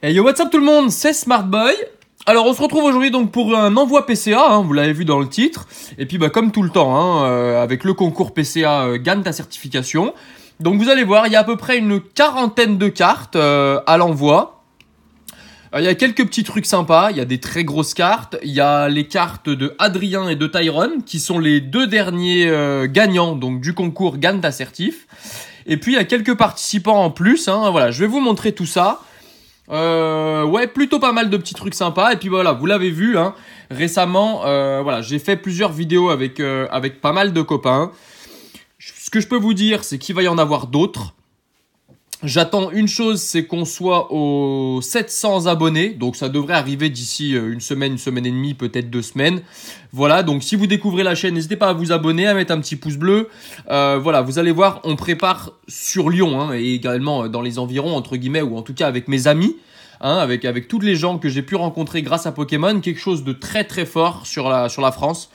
Hey yo, what's up tout le monde, c'est Smartboy. Alors on se retrouve aujourd'hui donc pour un envoi PCA, hein, vous l'avez vu dans le titre. Et puis comme tout le temps, hein, avec le concours PCA gagne ta certification. Donc vous allez voir, il y a à peu près une quarantaine de cartes à l'envoi. Il y a quelques petits trucs sympas, il y a des très grosses cartes. Il y a les cartes de Adrien et de Tyron qui sont les deux derniers gagnants donc du concours gagne ta certif. Et puis il y a quelques participants en plus, hein, voilà, je vais vous montrer tout ça. Ouais, plutôt pas mal de petits trucs sympas. Et puis voilà, vous l'avez vu, hein, récemment, voilà, j'ai fait plusieurs vidéos avec pas mal de copains. Ce que je peux vous dire, c'est qu'il va y en avoir d'autres. J'attends une chose, c'est qu'on soit aux 700 abonnés. Donc ça devrait arriver d'ici une semaine et demie, peut-être 2 semaines. Voilà, donc si vous découvrez la chaîne, n'hésitez pas à vous abonner, à mettre un petit pouce bleu. Voilà, vous allez voir, on prépare sur Lyon, hein, et également dans les environs, entre guillemets, ou en tout cas avec mes amis, hein, avec tous les gens que j'ai pu rencontrer grâce à Pokémon, quelque chose de très très fort sur la France.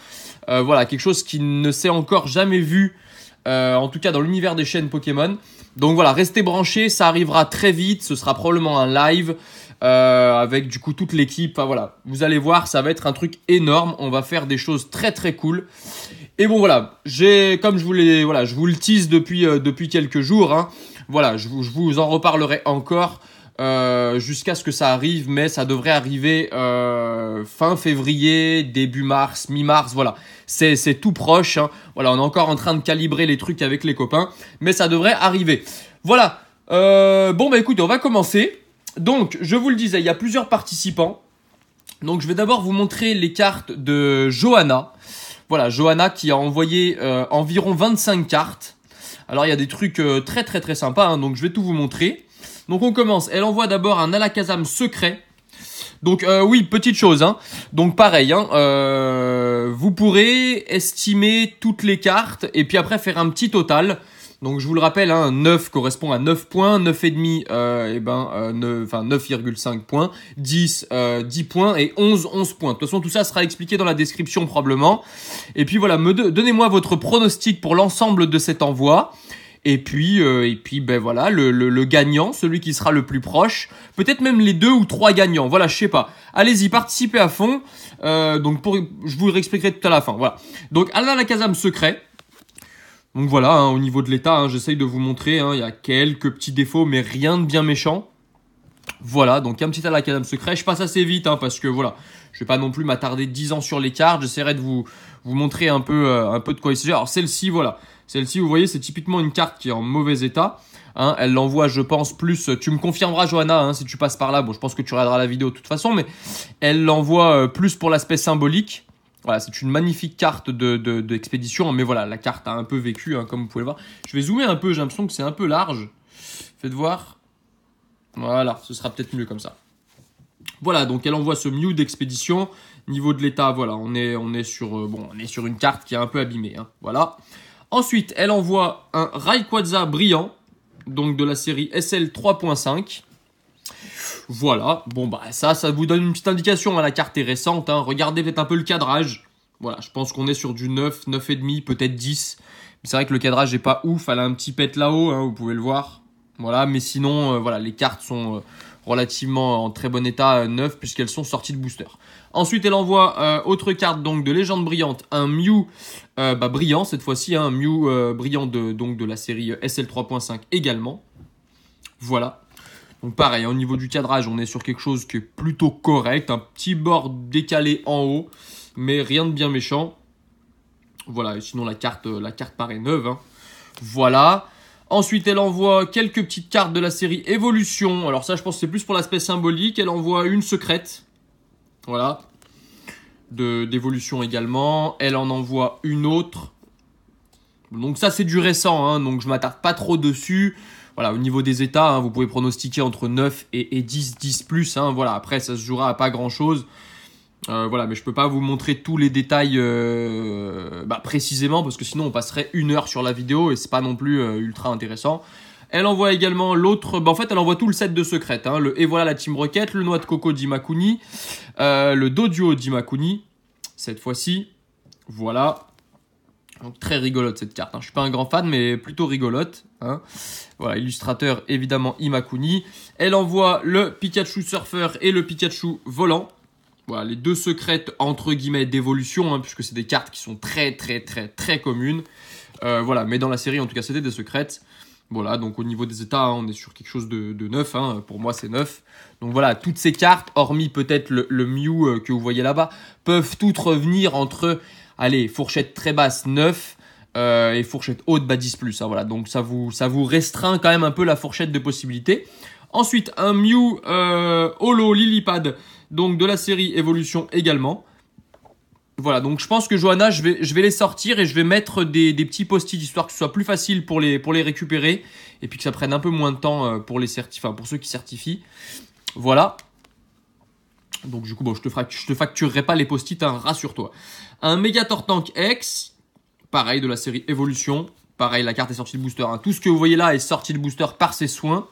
Voilà, quelque chose qui ne s'est encore jamais vu, en tout cas dans l'univers des chaînes Pokémon. Donc voilà, restez branchés, ça arrivera très vite, ce sera probablement un live avec du coup toute l'équipe. Enfin voilà, vous allez voir, ça va être un truc énorme, on va faire des choses très très cool. Et bon voilà, comme je vous le tease depuis quelques jours, hein, voilà, je vous en reparlerai encore jusqu'à ce que ça arrive, mais ça devrait arriver fin février, début mars, mi-mars, voilà. C'est tout proche, hein. Voilà, on est encore en train de calibrer les trucs avec les copains, mais ça devrait arriver. Voilà, bon écoutez, on va commencer. Donc, je vous le disais, il y a plusieurs participants. Donc, je vais d'abord vous montrer les cartes de Johanna. Voilà, Johanna qui a envoyé environ 25 cartes. Alors, il y a des trucs très très très sympas, hein, donc je vais tout vous montrer. Donc, on commence. Elle envoie d'abord un Alakazam secret. Donc oui, petite chose, hein. Donc pareil, hein, vous pourrez estimer toutes les cartes et puis après faire un petit total. Donc je vous le rappelle, hein, 9 correspond à 9 points, 9,5 9,5 points, 10 10 points et 11 points. De toute façon, tout ça sera expliqué dans la description probablement. Et puis voilà, donnez-moi votre pronostic pour l'ensemble de cet envoi. Et puis voilà, le gagnant, celui qui sera le plus proche, peut-être même les 2 ou 3 gagnants, voilà, je sais pas. Allez-y, participez à fond. Je vous réexpliquerai tout à la fin, voilà. Donc, Alakazam secret. Donc voilà, hein, au niveau de l'état, hein, j'essaye de vous montrer, hein, il y a quelques petits défauts, mais rien de bien méchant. Voilà, donc un petit Alakazam secret. Je passe assez vite, hein, parce que voilà, je vais pas non plus m'attarder 10 ans sur les cartes. J'essaierai de vous montrer un peu de quoi il s'agit. Alors celle-ci, voilà. Celle-ci, vous voyez, c'est typiquement une carte qui est en mauvais état. Hein, elle l'envoie, je pense, plus... Tu me confirmeras, Johanna, hein, si tu passes par là. Bon, je pense que tu regarderas la vidéo de toute façon, mais elle l'envoie plus pour l'aspect symbolique. Voilà, c'est une magnifique carte d'expédition. Mais voilà, la carte a un peu vécu, hein, comme vous pouvez le voir. Je vais zoomer un peu, j'ai l'impression que c'est un peu large. Faites voir. Voilà, ce sera peut-être mieux comme ça. Voilà, donc elle envoie ce Mew d'expédition. Niveau de l'état, voilà, on est sur une carte qui est un peu abîmée. Hein, voilà. Ensuite, elle envoie un Rayquaza brillant, donc de la série SL 3.5. Voilà, bon ça vous donne une petite indication, hein, la carte est récente, hein. Regardez peut-être un peu le cadrage. Voilà, je pense qu'on est sur du 9, 9,5, peut-être 10. C'est vrai que le cadrage n'est pas ouf, elle a un petit pet là-haut, hein, vous pouvez le voir. Voilà, mais sinon, voilà, les cartes sont relativement en très bon état, neuves, puisqu'elles sont sorties de booster. Ensuite, elle envoie autre carte donc de légende brillante, un Mew brillant cette fois-ci, hein, un Mew brillant de la série SL 3.5 également. Voilà. Donc pareil, au niveau du cadrage, on est sur quelque chose qui est plutôt correct, un petit bord décalé en haut, mais rien de bien méchant. Voilà, et sinon la carte paraît neuve. Hein. Voilà. Ensuite, elle envoie quelques petites cartes de la série Évolution. Alors ça, je pense que c'est plus pour l'aspect symbolique. Elle envoie une secrète. Voilà. D'évolution également. Elle en envoie une autre. Donc ça, c'est du récent. Hein, donc je ne m'attarde pas trop dessus. Voilà, au niveau des états, hein, vous pouvez pronostiquer entre 9 et 10, 10 plus. Hein, voilà, après, ça se jouera à pas grand-chose. Voilà, mais je peux pas vous montrer tous les détails précisément parce que sinon on passerait 1 heure sur la vidéo et c'est pas non plus ultra intéressant. Elle envoie également l'autre, en fait elle envoie tout le set de secrètes, hein, et voilà la Team Rocket, le Noix de Coco d'Imakuni, le Doduo d'Imakuni, cette fois-ci, voilà. Donc, très rigolote cette carte. Je suis pas un grand fan, mais plutôt rigolote. Voilà, illustrateur évidemment Imakuni. Elle envoie le Pikachu Surfer et le Pikachu Volant. Voilà, les deux secrètes entre guillemets d'évolution, puisque c'est des cartes qui sont très communes. Voilà, mais dans la série en tout cas c'était des secrètes. Voilà, donc au niveau des états, on est sur quelque chose de neuf. Pour moi, c'est neuf. Donc voilà, toutes ces cartes, hormis peut-être le Mew que vous voyez là-bas, peuvent toutes revenir entre, allez, fourchette très basse 9 et fourchette haute 10+. Voilà, donc ça vous restreint quand même un peu la fourchette de possibilités. Ensuite, un Mew Holo Lilipad, donc de la série Evolution également. Voilà, donc je pense que Johanna, je vais les sortir et je vais mettre des petits post-it histoire que ce soit plus facile pour les récupérer et puis que ça prenne un peu moins de temps pour ceux qui certifient. Voilà. Donc du coup, bon, je te facturerai pas les post-it, rassure-toi. Un Megator Tank X, pareil de la série Evolution. Pareil, la carte est sortie de booster. Tout ce que vous voyez là est sorti de booster par ses soins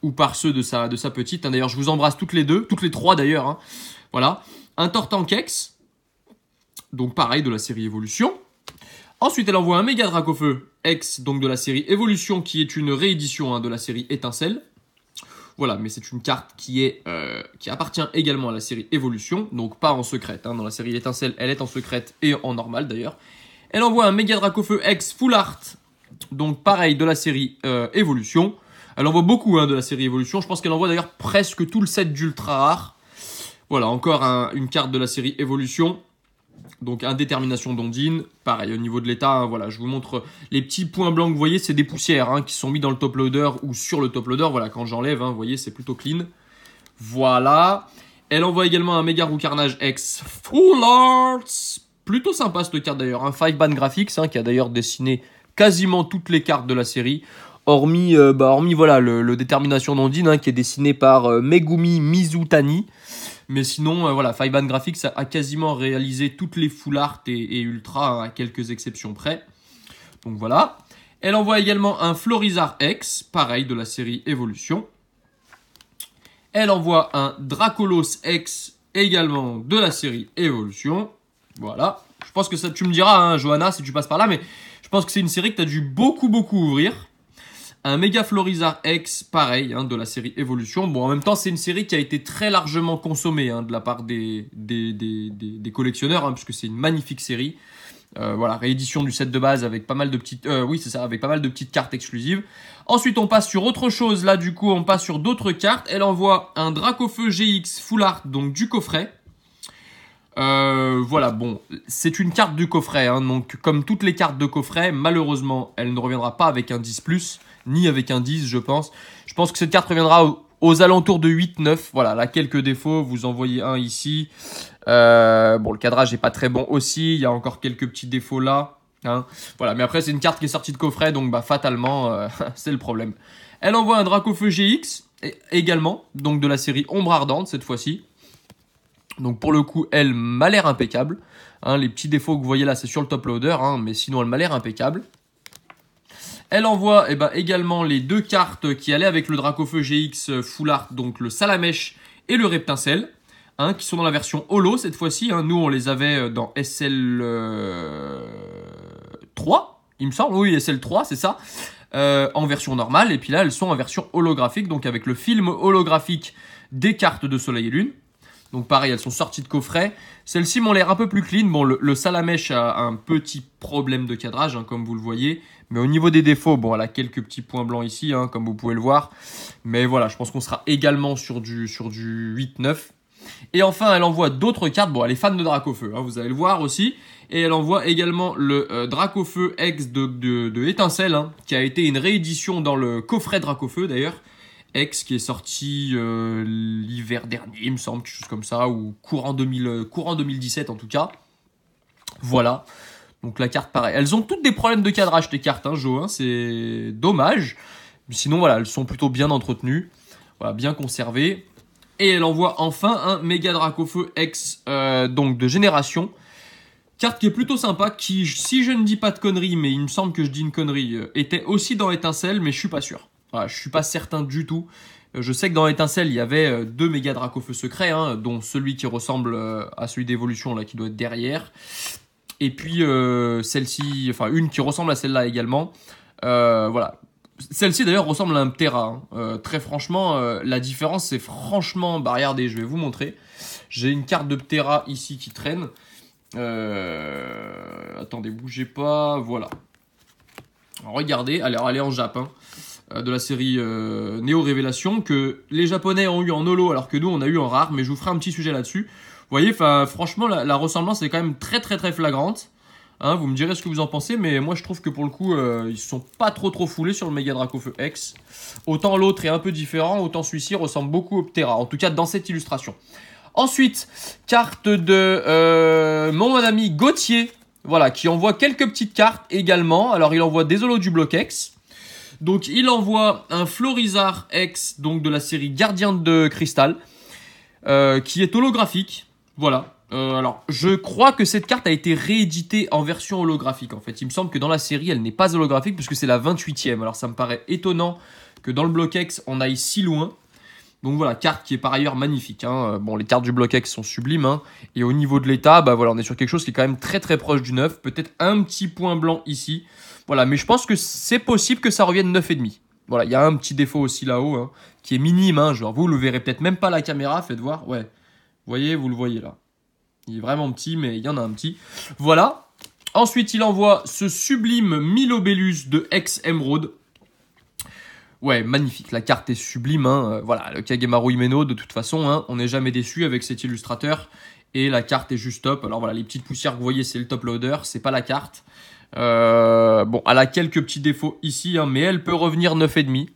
ou par ceux de sa petite. D'ailleurs, je vous embrasse toutes les trois d'ailleurs. Voilà. Un Tortank X. Donc pareil de la série Evolution. Ensuite, elle envoie un Méga Dracofeu X, donc de la série Evolution, qui est une réédition de la série Étincelle. Voilà, mais c'est une carte qui appartient également à la série Evolution, donc pas en secrète. Dans la série Étincelle, elle est en secrète et en normal d'ailleurs. Elle envoie un Méga Dracofeu X Full Art, donc pareil de la série Evolution. Elle envoie beaucoup de la série Evolution. Je pense qu'elle envoie d'ailleurs presque tout le set d'ultra rare. Voilà, encore une carte de la série Evolution. Donc Indétermination d'Ondine, pareil au niveau de l'état, voilà, je vous montre les petits points blancs que vous voyez, c'est des poussières qui sont mis dans le top loader ou sur le top loader, voilà, quand j'enlève, vous voyez, c'est plutôt clean. Voilà, elle envoie également un Mega Roux Carnage X Full Arts, plutôt sympa cette carte d'ailleurs, un 5-ban graphics qui a d'ailleurs dessiné quasiment toutes les cartes de la série, hormis voilà, le Détermination d'Ondine qui est dessiné par Megumi Mizutani. Mais sinon, voilà, 5-ban Graphics a quasiment réalisé toutes les full art et ultra, à quelques exceptions près. Donc voilà. Elle envoie également un Florizard X, pareil, de la série Evolution. Elle envoie un Dracolos X, également de la série Evolution. Voilà. Je pense que ça, tu me diras, Johanna, si tu passes par là, mais je pense que c'est une série que tu as dû beaucoup ouvrir. Un Mega Florizard X, pareil, de la série Evolution. Bon, en même temps, c'est une série qui a été très largement consommée de la part des collectionneurs, puisque c'est une magnifique série. Voilà, réédition du set de base avec pas mal de petites, avec pas mal de petites cartes exclusives. Ensuite, on passe sur autre chose. Là, du coup, on passe sur d'autres cartes. Elle envoie un Dracofeu GX Full Art, donc du coffret. Voilà, bon, c'est une carte du coffret, donc comme toutes les cartes de coffret, malheureusement, elle ne reviendra pas avec un 10+, ni avec un 10, je pense. Je pense que cette carte reviendra aux alentours de 8-9, voilà, là, quelques défauts, vous en voyez un ici. Bon, le cadrage n'est pas très bon aussi, il y a encore quelques petits défauts là. Voilà, mais après, c'est une carte qui est sortie de coffret, donc fatalement, c'est le problème. Elle envoie un Dracofeu GX, également, donc de la série Ombre Ardente, cette fois-ci. Donc pour le coup, elle m'a l'air impeccable. Les petits défauts que vous voyez là, c'est sur le top loader, mais sinon elle m'a l'air impeccable. Elle envoie également les deux cartes qui allaient avec le Dracofeu GX Full Art, donc le Salamèche et le Reptincelle, qui sont dans la version Holo cette fois-ci. Nous, on les avait dans SL3, il me semble. Oui, SL3, c'est ça. En version normale. Et puis là, elles sont en version holographique, donc avec le film holographique des cartes de Soleil et Lune. Donc pareil, elles sont sorties de coffret. Celles-ci m'ont l'air un peu plus clean. Bon, le Salamèche a un petit problème de cadrage, comme vous le voyez. Mais au niveau des défauts, bon, elle a quelques petits points blancs ici, comme vous pouvez le voir. Mais voilà, je pense qu'on sera également sur du 8-9. Et enfin, elle envoie d'autres cartes. Bon, elle est fan de Dracofeu, vous allez le voir aussi. Et elle envoie également le Dracofeu X de Étincelle, qui a été une réédition dans le coffret Dracofeu d'ailleurs. X qui est sorti l'hiver dernier, il me semble, quelque chose comme ça, ou courant 2017 en tout cas. Voilà. Donc la carte, pareil. Elles ont toutes des problèmes de cadrage, tes cartes, Jo, c'est dommage. Mais sinon, voilà, elles sont plutôt bien entretenues, voilà, bien conservées. Et elle envoie enfin un Méga Dracofeu X, donc de génération. Carte qui est plutôt sympa, qui, si je ne dis pas de conneries, mais il me semble que je dis une connerie, était aussi dans Étincelle, mais je suis pas sûr. Voilà, je suis pas certain du tout. Je sais que dans Étincelle, il y avait deux Méga Dracofeu secrets, dont celui qui ressemble à celui d'Evolution, là, qui doit être derrière. Et puis celle-ci, enfin une qui ressemble à celle-là également. Voilà. Celle-ci d'ailleurs ressemble à un Ptera. Très franchement, la différence c'est franchement... Bah regardez, je vais vous montrer. J'ai une carte de Ptera ici qui traîne. Attendez, bougez pas. Voilà. Alors, regardez, elle est en Jap. De la série Neo Révélation que les Japonais ont eu en holo alors que nous on a eu en rare. Mais je vous ferai un petit sujet là-dessus. Vous voyez, franchement la ressemblance est quand même très flagrante. Vous me direz ce que vous en pensez, mais moi je trouve que pour le coup, ils se sont pas trop foulés sur le Mega Dracofeu X. Autant l'autre est un peu différent, autant celui-ci ressemble beaucoup au Ptera, en tout cas dans cette illustration. Ensuite, carte de mon ami Gauthier, voilà, qui envoie quelques petites cartes également. Alors il envoie des holos du bloc X. Donc il envoie un Florizard X, donc de la série Gardien de Cristal, qui est holographique, voilà. Alors, je crois que cette carte a été rééditée en version holographique, en fait. Il me semble que dans la série, elle n'est pas holographique, puisque c'est la 28e. Alors, ça me paraît étonnant que dans le bloc X, on aille si loin. Donc voilà, carte qui est par ailleurs magnifique. Bon, les cartes du bloc X sont sublimes. Et au niveau de l'état, bah voilà, on est sur quelque chose qui est quand même très proche du 9. Peut-être un petit point blanc ici. Voilà, mais je pense que c'est possible que ça revienne 9,5. Voilà, il y a un petit défaut aussi là-haut, qui est minime. Genre, vous le verrez peut-être même pas à la caméra, faites voir. Ouais, vous voyez, vous le voyez là. Il est vraiment petit, mais il y en a un petit. Voilà. Ensuite, il envoie ce sublime Milobellus de Ex-Emerald. Ouais, magnifique. La carte est sublime. Voilà, le Kagemaru Himeno, de toute façon, on n'est jamais déçu avec cet illustrateur. Et la carte est juste top. Alors voilà, les petites poussières que vous voyez, c'est le top loader. C'est pas la carte. Bon, elle a quelques petits défauts ici, mais elle peut revenir 9,5.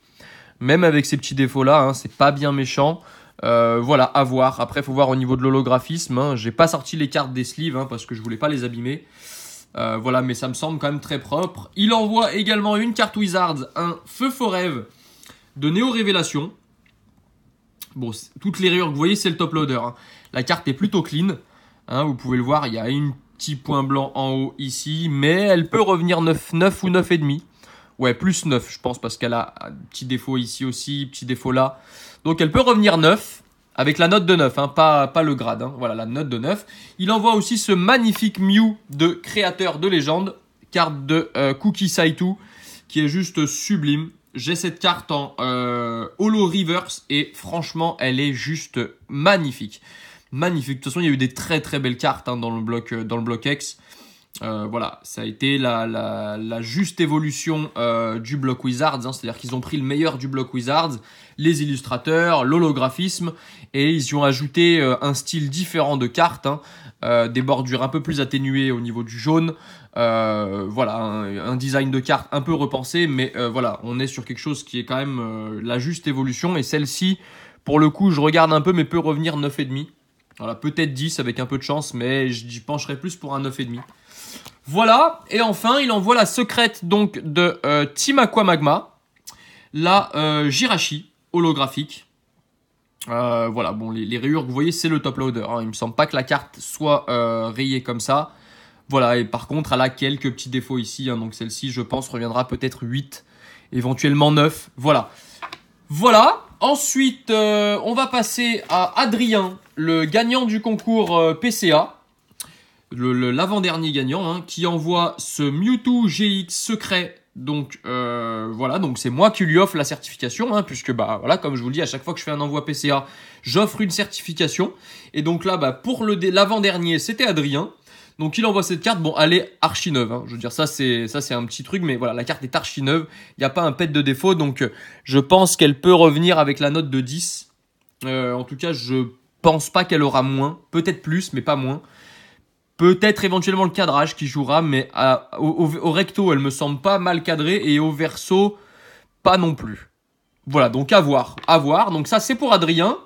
Même avec ces petits défauts-là, c'est pas bien méchant. Voilà, à voir. Après, il faut voir au niveau de l'holographisme. J'ai pas sorti les cartes des sleeves parce que je voulais pas les abîmer. Voilà, mais ça me semble quand même très propre. Il envoie également une carte Wizards, un Feu Forêve de Néo Révélation. Bon, toutes les rayures que vous voyez, c'est le top loader. La carte est plutôt clean. Vous pouvez le voir, il y a un petit point blanc en haut ici, mais elle peut revenir 9 ou 9,5. Ouais, plus 9, je pense, parce qu'elle a un petit défaut ici aussi, petit défaut là. Donc, elle peut revenir 9, avec la note de 9, pas le grade. Voilà, la note de 9. Il envoie aussi ce magnifique Mew de Créateur de Légende, carte de Cookie Saitu, qui est juste sublime. J'ai cette carte en Holo Reverse, et franchement, elle est juste magnifique. Magnifique. De toute façon, il y a eu des très belles cartes dans le bloc X. Voilà, ça a été la juste évolution du bloc Wizards, c'est-à-dire qu'ils ont pris le meilleur du bloc Wizards, les illustrateurs, l'holographisme, et ils y ont ajouté un style différent de cartes, des bordures un peu plus atténuées au niveau du jaune, voilà, un design de carte un peu repensé, mais voilà, on est sur quelque chose qui est quand même la juste évolution, et celle-ci, pour le coup, je regarde un peu, mais peut revenir 9,5. Voilà, peut-être 10 avec un peu de chance, mais j'y pencherai plus pour un 9,5. Voilà, et enfin, il envoie la secrète donc de Team Aqua Magma, la Jirachi holographique. Voilà, bon, les rayures que vous voyez, c'est le top loader. Il me semble pas que la carte soit rayée comme ça. Voilà, et par contre, elle a quelques petits défauts ici. Donc celle-ci, je pense, reviendra peut-être 8, éventuellement 9. Voilà. Voilà. Ensuite, on va passer à Adrien, le gagnant du concours PCA. L'avant-dernier gagnant, qui envoie ce Mewtwo GX secret. Donc voilà, donc c'est moi qui lui offre la certification, puisque bah voilà, comme je vous le dis, à chaque fois que je fais un envoi PCA, j'offre une certification. Et donc là, bah pour l'avant-dernier, c'était Adrien. Donc il envoie cette carte, bon elle est archi neuve, je veux dire ça c'est un petit truc, mais voilà, la carte est archi neuve, il n'y a pas un pet de défaut, donc je pense qu'elle peut revenir avec la note de 10. En tout cas, je pense pas qu'elle aura moins, peut-être plus, mais pas moins. Peut-être éventuellement le cadrage qui jouera, mais au recto, elle me semble pas mal cadrée, et au verso, pas non plus. Voilà, donc à voir. Donc ça, c'est pour Adrien.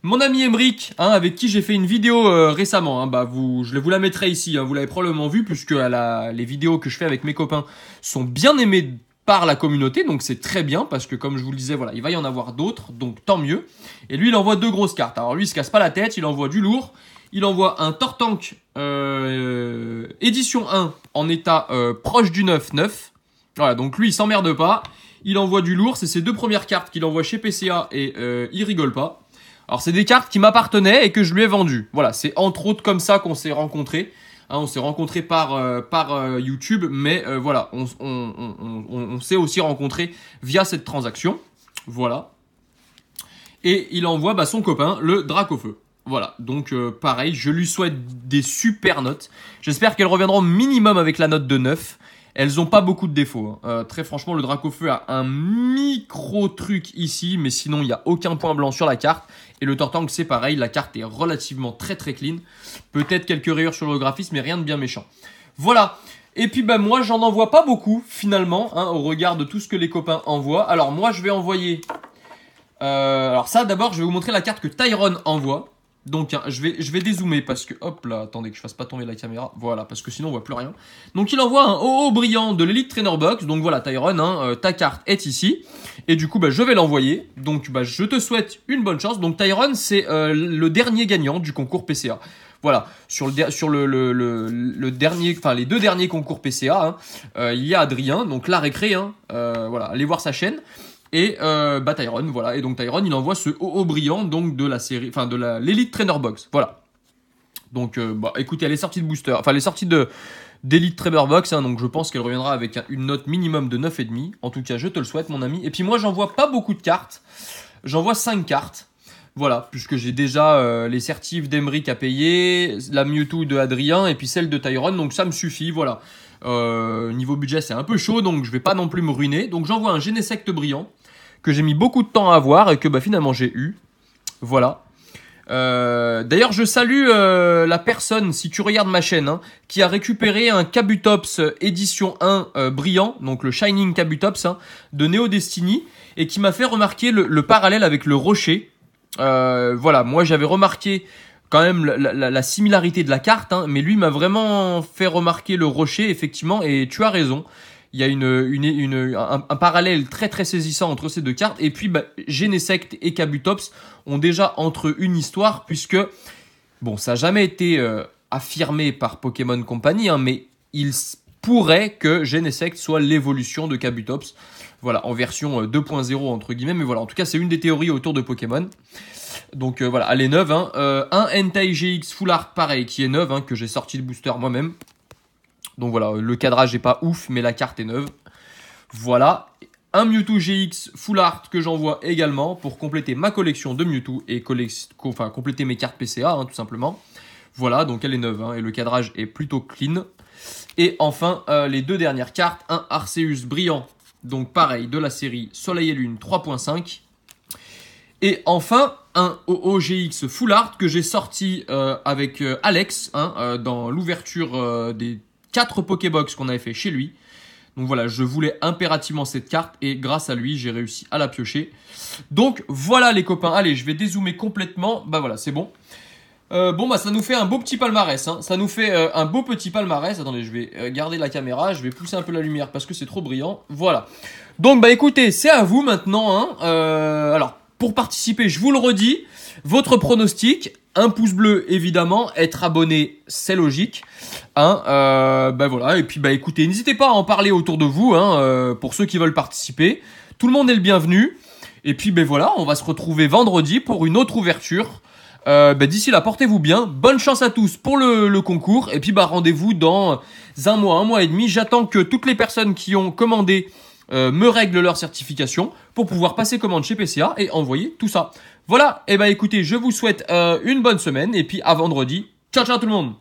Mon ami Emric, avec qui j'ai fait une vidéo récemment, je vous la mettrai ici, vous l'avez probablement vu, puisque les vidéos que je fais avec mes copains sont bien aimées par la communauté, donc c'est très bien, parce que comme je vous le disais, voilà, il va y en avoir d'autres, donc tant mieux. Et lui, il envoie 2 grosses cartes. Alors lui, il se casse pas la tête, il envoie du lourd. Il envoie un Tortank édition 1 en état proche du 9-9. Voilà, donc lui, il s'emmerde pas. Il envoie du lourd. C'est ses 2 premières cartes qu'il envoie chez PCA et il rigole pas. Alors, c'est des cartes qui m'appartenaient et que je lui ai vendues. Voilà, c'est entre autres comme ça qu'on s'est rencontrés. Hein, on s'est rencontrés par YouTube, mais voilà, on s'est aussi rencontrés via cette transaction. Voilà. Et il envoie son copain, le Dracofeu. Voilà, donc pareil, je lui souhaite des super notes. J'espère qu'elles reviendront minimum avec la note de 9. Elles n'ont pas beaucoup de défauts. Hein. Très franchement, le Dracofeu a un micro truc ici, mais sinon, il n'y a aucun point blanc sur la carte. Et le Tortank, c'est pareil, la carte est relativement très clean. Peut-être quelques rayures sur le graphisme, mais rien de bien méchant. Voilà. Et puis moi, j'en envoie pas beaucoup, finalement, hein, au regard de tout ce que les copains envoient. Alors moi, je vais envoyer... alors ça, d'abord, je vais vous montrer la carte que Tyron envoie. Donc hein, je vais dézoomer parce que, hop là, attendez que je fasse pas tomber la caméra, voilà, parce que sinon on voit plus rien. Donc il envoie un OO brillant de l'Elite Trainer Box, donc voilà Tyron, hein, ta carte est ici, et du coup je vais l'envoyer, donc je te souhaite une bonne chance. Donc Tyron c'est le dernier gagnant du concours PCA. Voilà, sur le dernier, enfin les deux derniers concours PCA, hein, il y a Adrien, donc la récré, hein, voilà, allez voir sa chaîne. Et Tyron, voilà. Et donc Tyron, il envoie ce OO brillant, donc de la série, enfin de l'Elite Trainer Box, voilà. Donc écoutez, elle est sortie de booster, enfin elle est sortie d'Elite Trainer Box, hein, donc je pense qu'elle reviendra avec une note minimum de 9,5. En tout cas, je te le souhaite, mon ami. Et puis moi, j'envoie pas beaucoup de cartes, j'envoie 5 cartes. Voilà, puisque j'ai déjà les certifs d'Emeric à payer, la Mewtwo de Adrien et puis celle de Tyron, donc ça me suffit, voilà. Niveau budget, c'est un peu chaud, donc je vais pas non plus me ruiner. Donc j'envoie un Genesect brillant que j'ai mis beaucoup de temps à avoir et que finalement j'ai eu. Voilà. D'ailleurs, je salue la personne, si tu regardes ma chaîne, hein, qui a récupéré un Kabutops édition 1 brillant, donc le Shining Kabutops, hein, de Neo Destiny, et qui m'a fait remarquer le parallèle avec le rocher. Voilà, moi j'avais remarqué quand même la similarité de la carte, hein, mais lui m'a vraiment fait remarquer le rocher, effectivement, et tu as raison. Il y a un parallèle très très saisissant entre ces deux cartes. Et puis Genesect et Kabutops ont déjà entre eux une histoire, puisque bon, ça n'a jamais été affirmé par Pokémon Company, hein, mais il pourrait que Genesect soit l'évolution de Kabutops, voilà, en version 2.0 entre guillemets, mais voilà, en tout cas c'est une des théories autour de Pokémon. Donc voilà, elle est neuve, hein. Un Entei GX Full Art pareil qui est neuve, hein, que j'ai sorti de booster moi-même. Donc voilà, le cadrage est pas ouf, mais la carte est neuve. Voilà, un Mewtwo GX Full Art que j'envoie également pour compléter ma collection de Mewtwo et compléter mes cartes PCA, hein, tout simplement. Voilà, donc elle est neuve, hein, et le cadrage est plutôt clean. Et enfin, les deux dernières cartes, un Arceus brillant, donc pareil, de la série Soleil et Lune 3.5. Et enfin, un OOGX Full Art que j'ai sorti avec Alex, hein, dans l'ouverture des 4 Pokébox qu'on avait fait chez lui. Donc voilà, je voulais impérativement cette carte et grâce à lui, j'ai réussi à la piocher. Donc voilà les copains, allez, je vais dézoomer complètement. Voilà, c'est bon. Ça nous fait un beau petit palmarès, hein. Ça nous fait un beau petit palmarès. Attendez, je vais garder la caméra, je vais pousser un peu la lumière parce que c'est trop brillant. Voilà. Donc écoutez, c'est à vous maintenant, hein. Alors, pour participer, je vous le redis, votre pronostic, un pouce bleu évidemment, être abonné, c'est logique, hein. Voilà, et puis écoutez, n'hésitez pas à en parler autour de vous, hein, pour ceux qui veulent participer. Tout le monde est le bienvenu. Et puis voilà, on va se retrouver vendredi pour une autre ouverture. D'ici là, portez-vous bien. Bonne chance à tous pour le concours. Et puis rendez-vous dans un mois et demi. J'attends que toutes les personnes qui ont commandé me règlent leur certification pour pouvoir passer commande chez PCA et envoyer tout ça. Voilà, et écoutez, je vous souhaite une bonne semaine et puis à vendredi. Ciao ciao tout le monde.